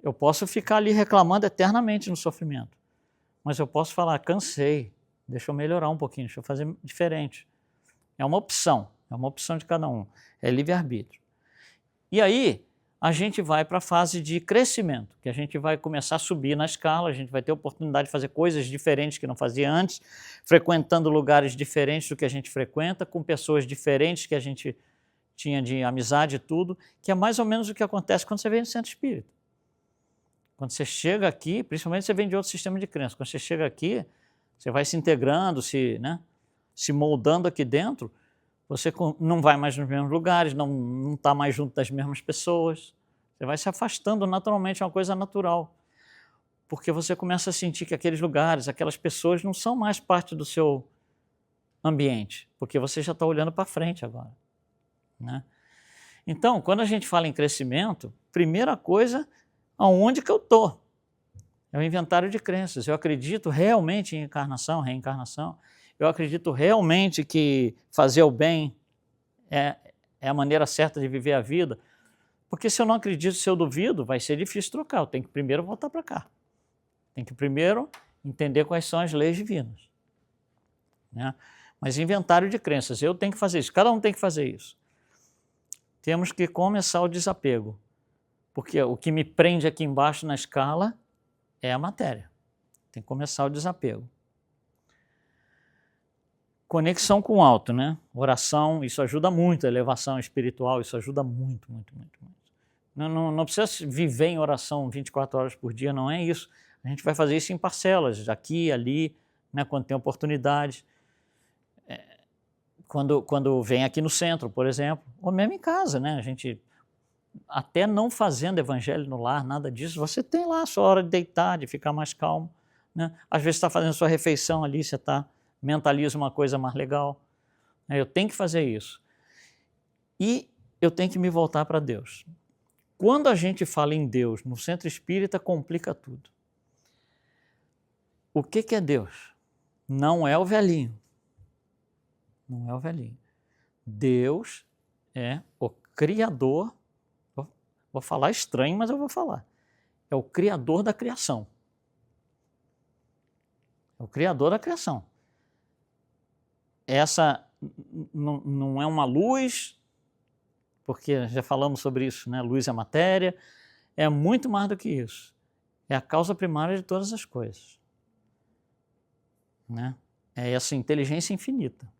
Eu posso ficar ali reclamando eternamente no sofrimento, mas eu posso falar, cansei, deixa eu melhorar um pouquinho, deixa eu fazer diferente. É uma opção de cada um, é livre-arbítrio. E aí, a gente vai para a fase de crescimento, que a gente vai começar a subir na escala, a gente vai ter a oportunidade de fazer coisas diferentes que não fazia antes, frequentando lugares diferentes do que a gente frequenta, com pessoas diferentes que a gente tinha de amizade e tudo, que é mais ou menos o que acontece quando você vem no centro espírita. Quando você chega aqui, principalmente você vem de outro sistema de crença, quando você chega aqui, você vai se integrando, se moldando aqui dentro, você não vai mais nos mesmos lugares, não está mais junto das mesmas pessoas, você vai se afastando naturalmente, é uma coisa natural, porque você começa a sentir que aqueles lugares, aquelas pessoas não são mais parte do seu ambiente, porque você já está olhando para frente agora, né? Então, quando a gente fala em crescimento, primeira coisa, aonde que eu estou? É o inventário de crenças. Eu acredito realmente em encarnação, reencarnação. Eu acredito realmente que fazer o bem é a maneira certa de viver a vida. Porque se eu não acredito, se eu duvido, vai ser difícil trocar. Eu tenho que primeiro voltar para cá. Tem que primeiro entender quais são as leis divinas, né? Mas inventário de crenças, eu tenho que fazer isso. Cada um tem que fazer isso. Temos que começar o desapego. Porque o que me prende aqui embaixo na escala é a matéria. Tem que começar o desapego. Conexão com o alto, né? Oração, isso ajuda muito, a elevação espiritual, isso ajuda muito, muito, muito, muito. Não precisa viver em oração 24 horas por dia, não é isso. A gente vai fazer isso em parcelas, aqui, ali, né, quando tem oportunidade. Quando vem aqui no centro, por exemplo, ou mesmo em casa, né? A gente, até não fazendo evangelho no lar, nada disso, você tem lá a sua hora de deitar, de ficar mais calmo, né? Às vezes você está fazendo sua refeição ali, você mentaliza uma coisa mais legal. Eu tenho que fazer isso. E eu tenho que me voltar para Deus. Quando a gente fala em Deus no centro espírita, complica tudo. O que é Deus? Não é o velhinho. Não é o velhinho. Deus é o Criador. Vou falar estranho, mas eu vou falar. É o Criador da criação. É o Criador da criação. Essa não é uma luz, porque já falamos sobre isso, né? Luz é matéria. É muito mais do que isso. É a causa primária de todas as coisas, né? É essa inteligência infinita.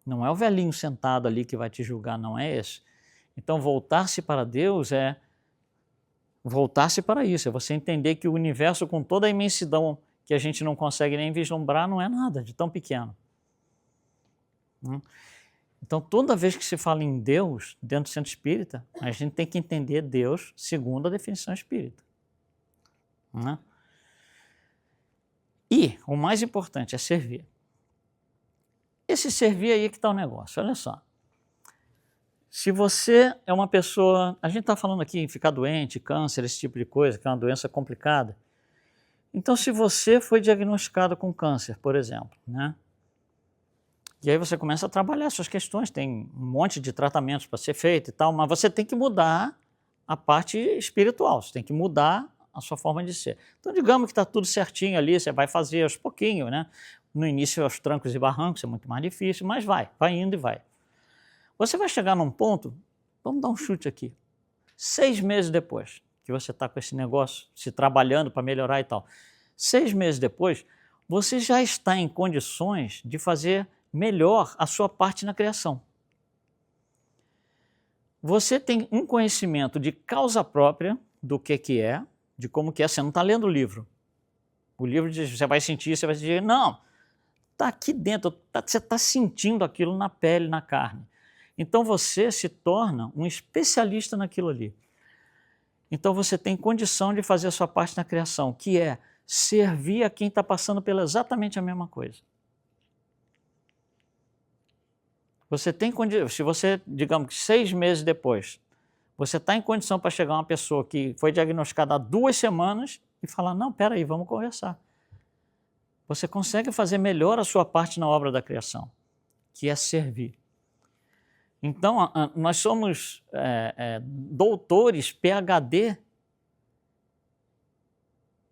Não é o velhinho sentado ali que vai te julgar, não é esse. Então, voltar-se para Deus é voltar-se para isso, é você entender que o universo, com toda a imensidão que a gente não consegue nem vislumbrar, não é nada de tão pequeno. Então, toda vez que se fala em Deus, dentro do centro espírita, a gente tem que entender Deus segundo a definição espírita, né? E o mais importante é servir. Esse servir aí que está o negócio, olha só. Se você é uma pessoa, a gente está falando aqui em ficar doente, câncer, esse tipo de coisa, que é uma doença complicada. Então, se você foi diagnosticado com câncer, por exemplo, né? E aí você começa a trabalhar suas questões, tem um monte de tratamentos para ser feito e tal, mas você tem que mudar a parte espiritual, você tem que mudar a sua forma de ser. Então, digamos que está tudo certinho ali, você vai fazer aos pouquinhos, né? No início, aos trancos e barrancos, é muito mais difícil, mas vai indo e vai. Você vai chegar num ponto, vamos dar um chute aqui, 6 meses depois, que você está com esse negócio, se trabalhando para melhorar e tal. 6 meses depois, você já está em condições de fazer melhor a sua parte na criação. Você tem um conhecimento de causa própria do que é, de como que é. Você não está lendo o livro. O livro diz, você vai sentir, não, está aqui dentro, você está sentindo aquilo na pele, na carne. Então você se torna um especialista naquilo ali. Então você tem condição de fazer a sua parte na criação, que é servir a quem está passando pela exatamente a mesma coisa. Você tem condição, se você, digamos que 6 meses depois, você está em condição para chegar uma pessoa que foi diagnosticada há 2 semanas e falar, não, espera aí, vamos conversar. Você consegue fazer melhor a sua parte na obra da criação, que é servir. Então, nós somos doutores, PhD,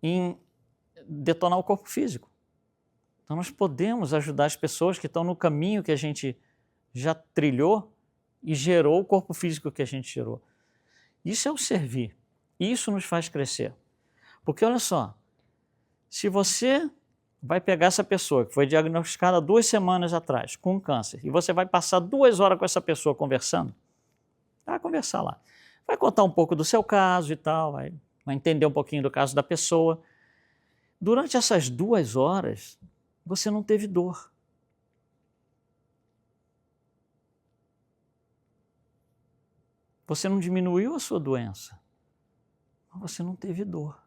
em detonar o corpo físico. Então, nós podemos ajudar as pessoas que estão no caminho que a gente já trilhou e gerou o corpo físico que a gente gerou. Isso é o servir. Isso nos faz crescer. Porque, olha só, se você vai pegar essa pessoa que foi diagnosticada 2 semanas atrás com câncer e você vai passar 2 horas com essa pessoa conversando, vai conversar lá. Vai contar um pouco do seu caso e tal, vai entender um pouquinho do caso da pessoa. Durante essas 2 horas, você não teve dor. Você não diminuiu a sua doença, mas você não teve dor.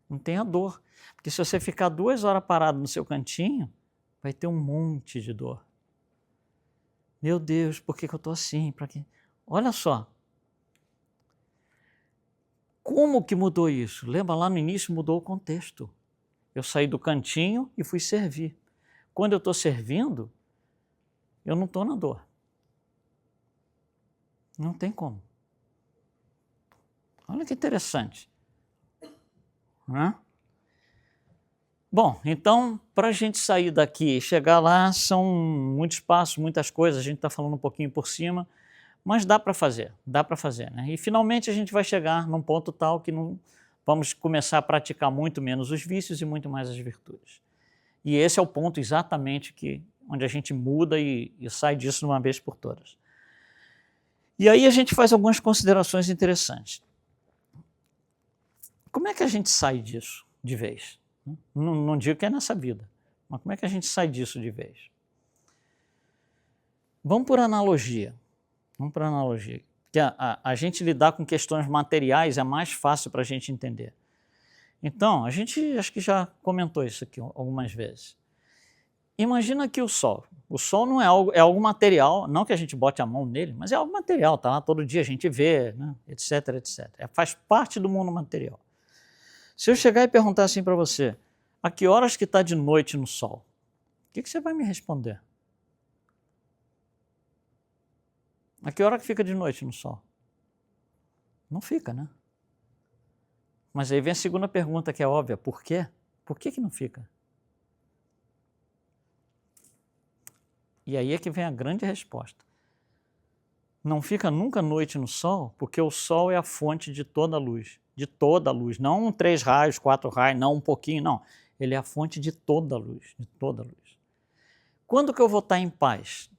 Não tenha dor, porque se você ficar 2 horas parado no seu cantinho, vai ter um monte de dor. Meu Deus, por que eu estou assim? Para quê? Olha só. Como que mudou isso? Lembra lá no início, mudou o contexto. Eu saí do cantinho e fui servir. Quando eu estou servindo, eu não estou na dor. Não tem como. Olha que interessante. Bom, então, para a gente sair daqui e chegar lá, são muitos passos, muitas coisas, a gente está falando um pouquinho por cima, mas dá para fazer, né? E finalmente a gente vai chegar num ponto tal que não vamos começar a praticar muito menos os vícios e muito mais as virtudes. E esse é o ponto exatamente onde a gente muda e sai disso de uma vez por todas. E aí a gente faz algumas considerações interessantes. Como é que a gente sai disso de vez? Não digo que é nessa vida, mas como é que a gente sai disso de vez? Vamos por analogia. Que a gente lidar com questões materiais é mais fácil para a gente entender. Então, a gente acho que já comentou isso aqui algumas vezes. Imagina que o Sol não é algo material, não que a gente bote a mão nele, mas é algo material, está lá todo dia, a gente vê, né, etc, etc. Faz parte do mundo material. Se eu chegar e perguntar assim para você, a que horas que está de noite no Sol? O que você vai me responder? A que hora que fica de noite no Sol? Não fica, né? Mas aí vem a segunda pergunta que é óbvia, por quê? Por que não fica? E aí é que vem a grande resposta. Não fica nunca noite no Sol, porque o Sol é a fonte de toda a luz. De toda a luz. Não 3 raios, 4 raios, não um pouquinho, não. Ele é a fonte de toda a luz. De toda a luz. Quando que eu vou estar em paz?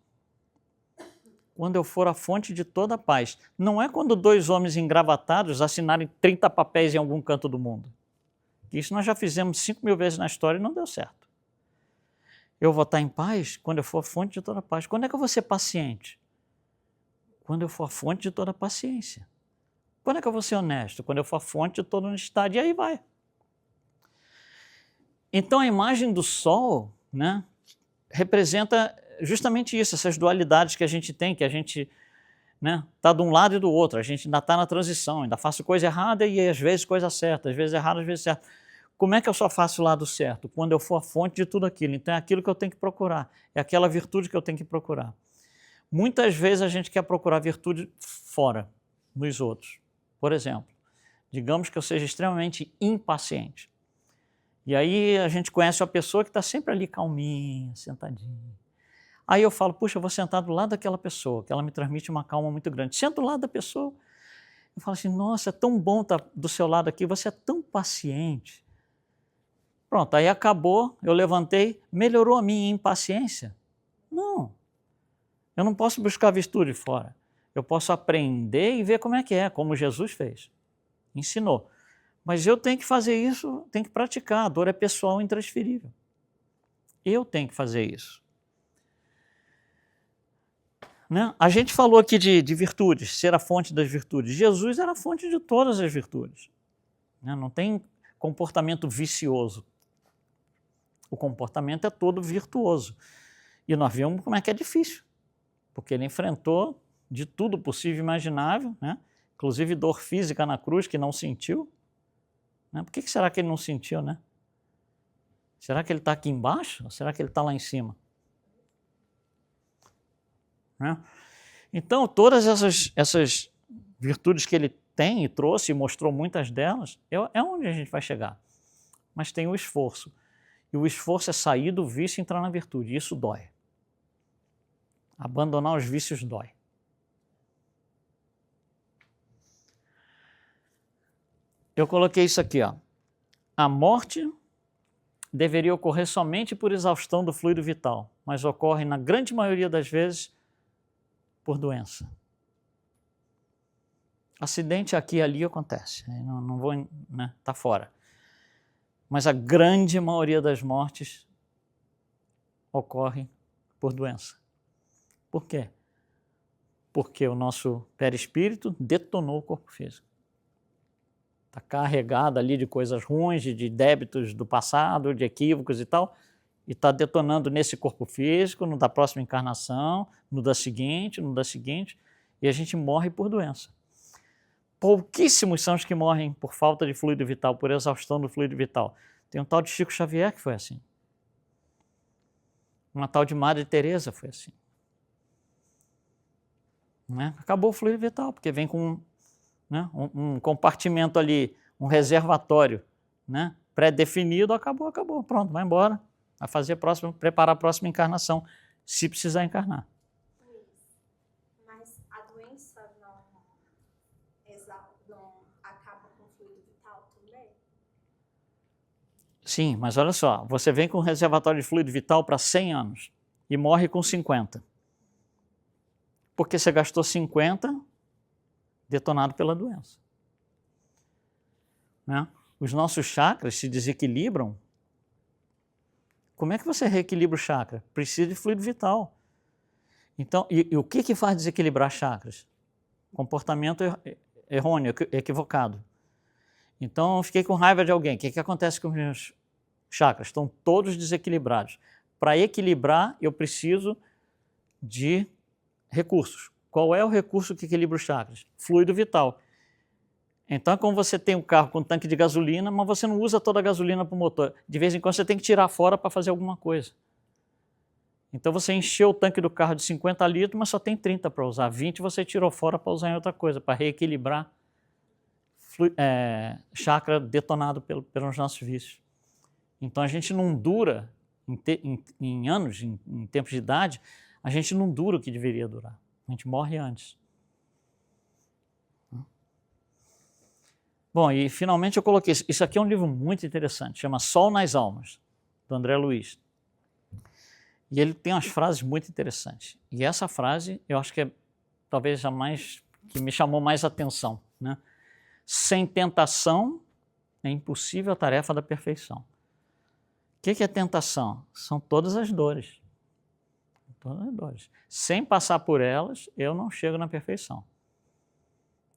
Quando eu for a fonte de toda a paz. Não é quando 2 homens engravatados assinarem 30 papéis em algum canto do mundo. Isso nós já fizemos 5.000 vezes na história e não deu certo. Eu vou estar em paz quando eu for a fonte de toda a paz. Quando é que eu vou ser paciente? Quando eu for a fonte de toda a paciência. Quando é que eu vou ser honesto? Quando eu for a fonte de toda honestidade. E aí vai. Então a imagem do Sol, né, representa justamente isso, essas dualidades que a gente tem, que a gente está de um lado e do outro, a gente ainda está na transição, ainda faço coisa errada e às vezes coisa certa, às vezes errada, às vezes certa. Como é que eu só faço o lado certo? Quando eu for a fonte de tudo aquilo. Então é aquilo que eu tenho que procurar, é aquela virtude que eu tenho que procurar. Muitas vezes a gente quer procurar virtude fora, nos outros. Por exemplo, digamos que eu seja extremamente impaciente. E aí a gente conhece uma pessoa que está sempre ali calminha, sentadinha. Aí eu falo, puxa, eu vou sentar do lado daquela pessoa, que ela me transmite uma calma muito grande. Sento do lado da pessoa, Eu falo assim, nossa, é tão bom estar do seu lado aqui, você é tão paciente. Pronto, aí acabou, eu levantei, melhorou a minha impaciência? Não. Eu não posso buscar virtude fora. Eu posso aprender e ver como é, como Jesus fez. Ensinou. Mas eu tenho que fazer isso, tenho que praticar. A dor é pessoal e intransferível. Eu tenho que fazer isso. Né? A gente falou aqui de virtudes, ser a fonte das virtudes. Jesus era a fonte de todas as virtudes. Né? Não tem comportamento vicioso. O comportamento é todo virtuoso. E nós vimos como é que é difícil. Porque ele enfrentou de tudo possível e imaginável, né? Inclusive dor física na cruz que não sentiu. Né? Por que será que ele não sentiu, né? Será que ele está aqui embaixo ou será que ele está lá em cima? Né? Então, todas essas virtudes que ele tem e trouxe e mostrou muitas delas, é onde a gente vai chegar. Mas tem o esforço. E o esforço é sair do vício e entrar na virtude. E isso dói. Abandonar os vícios dói. Eu coloquei isso aqui, ó. A morte deveria ocorrer somente por exaustão do fluido vital, mas ocorre na grande maioria das vezes por doença. Acidente aqui e ali acontece, não vou, né, tá fora. Mas a grande maioria das mortes ocorre por doença. Por quê? Porque o nosso perispírito detonou o corpo físico. Está carregado ali de coisas ruins, de débitos do passado, de equívocos e tal, e está detonando nesse corpo físico, no da próxima encarnação, no da seguinte, e a gente morre por doença. Pouquíssimos são os que morrem por falta de fluido vital, por exaustão do fluido vital. Tem um tal de Chico Xavier que foi assim. Uma tal de Madre Teresa foi assim. Né? Acabou o fluido vital, porque vem com um compartimento ali, um reservatório, né, pré-definido, acabou, pronto, vai embora, vai fazer preparar a próxima encarnação, se precisar encarnar. Mas a doença não acaba com o fluido vital também? Sim, mas olha só, você vem com um reservatório de fluido vital para 100 anos e morre com 50. Porque você gastou 50 detonado pela doença. Né? Os nossos chakras se desequilibram. Como é que você reequilibra o chakra? Precisa de fluido vital. Então, e o que faz desequilibrar chakras? Comportamento errôneo, equivocado. Então, eu fiquei com raiva de alguém. O que acontece com os meus chakras? Estão todos desequilibrados. Para equilibrar, eu preciso de recursos. Qual é o recurso que equilibra os chakras? Fluido vital. Então, como você tem um carro com tanque de gasolina, mas você não usa toda a gasolina para o motor. De vez em quando você tem que tirar fora para fazer alguma coisa. Então, você encheu o tanque do carro de 50 litros, mas só tem 30 para usar. 20 você tirou fora para usar em outra coisa, para reequilibrar chakra detonado pelos nossos vícios. Então, a gente não dura, em anos, em tempos de idade, a gente não dura o que deveria durar. A gente morre antes. Bom, e finalmente eu coloquei, isso aqui é um livro muito interessante, chama Sol nas Almas, do André Luiz. E ele tem umas frases muito interessantes. E essa frase, eu acho que é talvez a mais, que me chamou mais atenção, né? Sem tentação é impossível a tarefa da perfeição. O que é tentação? São todas as dores. Todas as dores. Sem passar por elas, eu não chego na perfeição.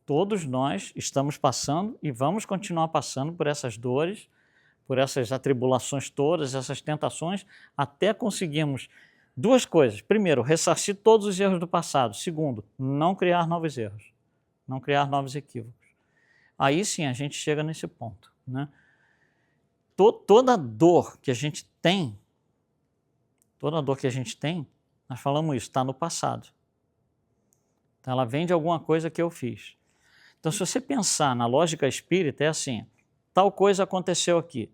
Todos nós estamos passando e vamos continuar passando por essas dores, por essas atribulações todas, essas tentações, até conseguirmos duas coisas. Primeiro, ressarcir todos os erros do passado. Segundo, não criar novos erros, não criar novos equívocos. Aí sim a gente chega nesse ponto, né? Toda dor que a gente tem, nós falamos isso, está no passado. Então, ela vem de alguma coisa que eu fiz. Então, se você pensar na lógica espírita, é assim, tal coisa aconteceu aqui.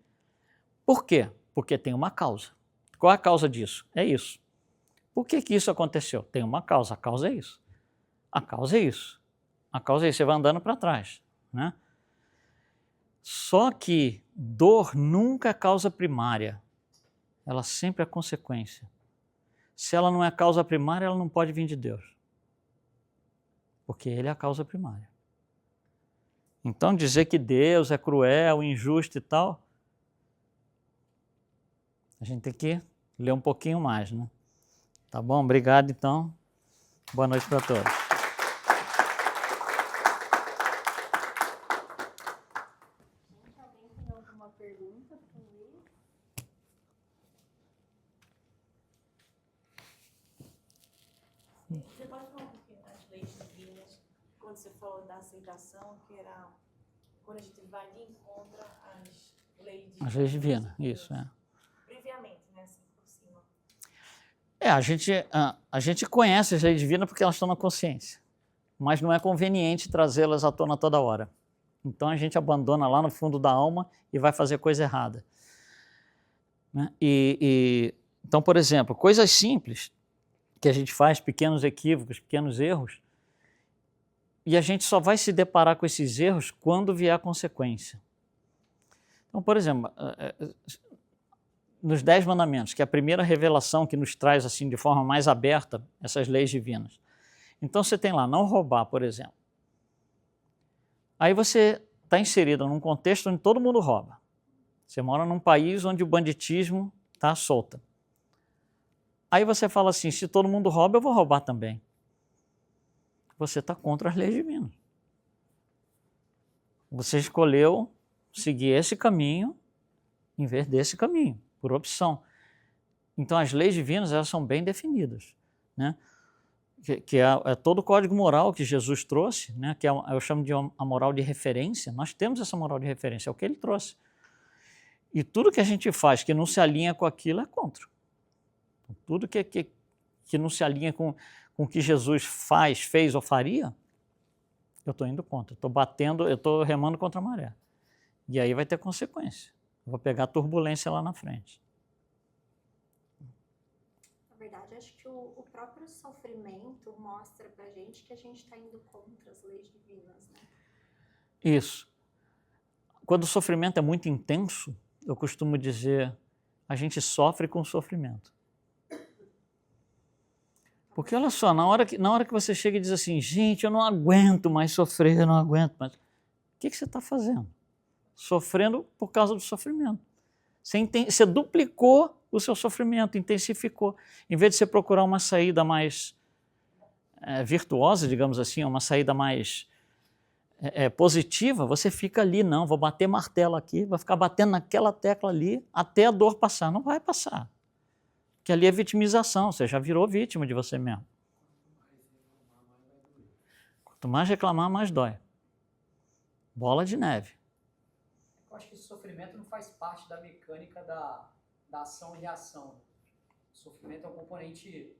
Por quê? Porque tem uma causa. Qual é a causa disso? É isso. Por que isso aconteceu? Tem uma causa, a causa é isso. A causa é isso. A causa é isso, você vai andando para trás, né? Só que dor nunca é causa primária. Ela sempre é consequência. Se ela não é causa primária, ela não pode vir de Deus. Porque Ele é a causa primária. Então dizer que Deus é cruel, injusto e tal, a gente tem que ler um pouquinho mais, né? Tá bom? Obrigado, então. Boa noite para todos. Alguém tem alguma pergunta para o Luiz? Você pode falar um pouquinho das leis divinas, quando você falou da aceitação, que era quando a gente vai de contra as leis divinas. As leis divinas, isso, é. Brevemente, né, assim, por cima. A gente conhece as leis divinas porque elas estão na consciência, mas não é conveniente trazê-las à tona toda hora. Então a gente abandona lá no fundo da alma e vai fazer coisa errada. Né? Então, por exemplo, coisas simples que a gente faz, pequenos equívocos, pequenos erros, e a gente só vai se deparar com esses erros quando vier a consequência. Então, por exemplo, nos 10 mandamentos, que é a primeira revelação que nos traz assim de forma mais aberta essas leis divinas. Então você tem lá, não roubar, por exemplo. Aí você está inserido num contexto onde todo mundo rouba. Você mora num país onde o banditismo está solto. Aí você fala assim, se todo mundo rouba, eu vou roubar também. Você está contra as leis divinas. Você escolheu seguir esse caminho em vez desse caminho, por opção. Então as leis divinas, elas são bem definidas, né? Que é todo o código moral que Jesus trouxe, né? Que eu chamo de a moral de referência. Nós temos essa moral de referência, é o que ele trouxe. E tudo que a gente faz que não se alinha com aquilo é contra. Tudo que não se alinha com o que Jesus faz, fez ou faria, eu estou indo contra. Eu estou remando contra a maré. E aí vai ter consequência. Eu vou pegar turbulência lá na frente. Na verdade, acho que o próprio sofrimento mostra pra gente que a gente está indo contra as leis divinas, né? Isso. Quando o sofrimento é muito intenso, eu costumo dizer, a gente sofre com o sofrimento. Porque olha só, na hora que você chega e diz assim, gente, eu não aguento mais sofrer, eu não aguento mais. O que você está fazendo? Sofrendo por causa do sofrimento. Você duplicou o seu sofrimento, intensificou. Em vez de você procurar uma saída mais virtuosa, digamos assim, uma saída mais positiva, você fica ali, não, vou bater martelo aqui, vai ficar batendo naquela tecla ali até a dor passar. Não vai passar. Porque ali é vitimização, você já virou vítima de você mesmo. Quanto mais reclamar, mais dói. Bola de neve. Eu acho que esse sofrimento não faz parte da mecânica da ação e reação. O sofrimento é um componente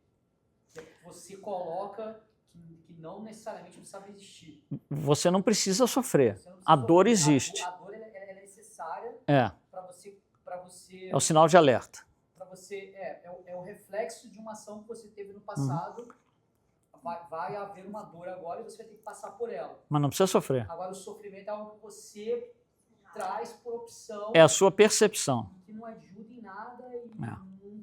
que você coloca que não necessariamente precisava existir. Você não precisa sofrer. Você não precisa A dor sofrer. existe. A dor é necessária para você. É o sinal de alerta. É o reflexo de uma ação que você teve no passado. Vai haver uma dor agora e você vai ter que passar por ela. Mas não precisa sofrer. Agora, o sofrimento é algo que você traz por opção. É a sua percepção. Que não ajuda em nada e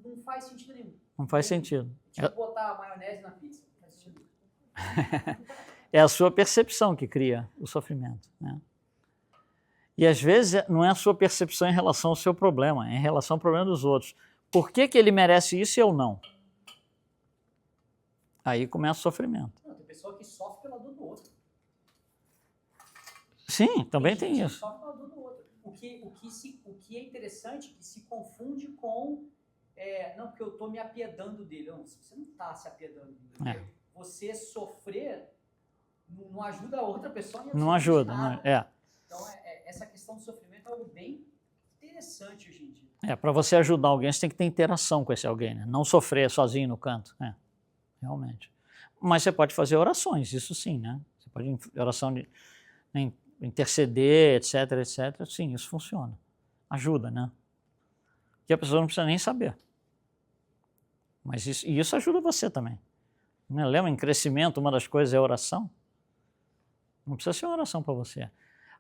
não faz sentido nenhum. Não faz sentido. Tipo botar maionese na pizza. Não faz sentido. É a sua percepção que cria o sofrimento, né? E às vezes não é a sua percepção em relação ao seu problema, é em relação ao problema dos outros. Por que ele merece isso e eu não? Aí começa o sofrimento. Não, tem pessoa que sofre pela dor do outro. Sim, também tem gente isso. Que sofre pela dor do outro. O que é interessante que se confunde com não, porque eu estou me apiedando dele. Não, você não está se apiedando dele. Você sofrer não ajuda a outra pessoa. Não ajuda. Então, essa questão do sofrimento é algo bem interessante hoje em dia. Para você ajudar alguém, você tem que ter interação com esse alguém, né? Não sofrer sozinho no canto. Realmente. Mas você pode fazer orações, isso sim, né? Você pode oração de interceder, etc, etc. Sim, isso funciona. Ajuda, né? Que a pessoa não precisa nem saber. Mas isso ajuda você também. Né? Lembra, em crescimento, uma das coisas é a oração. Não precisa ser uma oração para você.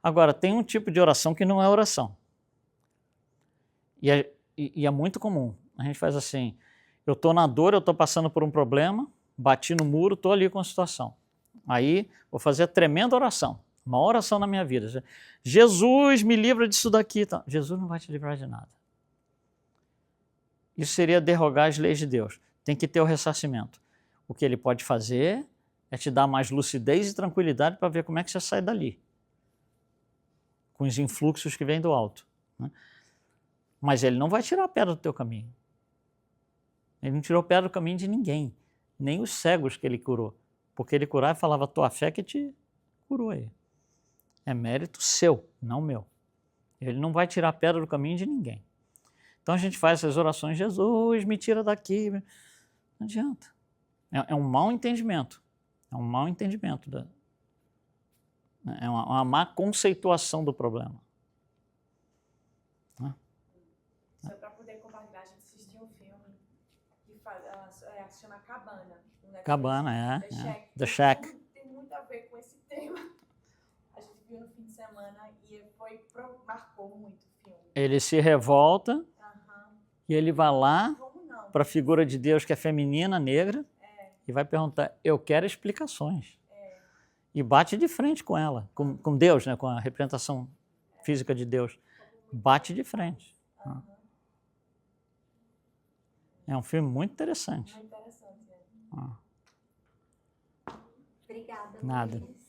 Agora, tem um tipo de oração que não é oração. E é muito comum. A gente faz assim, eu estou na dor, eu estou passando por um problema, bati no muro, estou ali com a situação. Aí, vou fazer a tremenda oração. Uma oração na minha vida. Jesus, me livra disso daqui. Jesus não vai te livrar de nada. Isso seria derrogar as leis de Deus. Tem que ter o ressarcimento. O que ele pode fazer é te dar mais lucidez e tranquilidade para ver como é que você sai dali. Com os influxos que vêm do alto. Né? Mas ele não vai tirar a pedra do teu caminho. Ele não tirou pedra do caminho de ninguém. Nem os cegos que ele curou. Porque ele curava e falava, tua fé que te curou aí. É mérito seu, não meu. Ele não vai tirar a pedra do caminho de ninguém. Então a gente faz essas orações, Jesus, me tira daqui. Não adianta. É um mau entendimento. É um mau entendimento. É uma má conceituação do problema. Só para poder compartilhar, a gente assistiu um filme que se chama Cabana. Cabana, The Shack. Tem muito a ver com esse tema. A gente viu no fim de semana e marcou muito o filme. Ele se revolta e ele vai lá para a figura de Deus que é feminina, negra, e vai perguntar, eu quero explicações. E bate de frente com ela, com Deus, né, com a representação física de Deus. Bate de frente. É um filme muito interessante. Muito interessante. Obrigada. Nada. Luiz.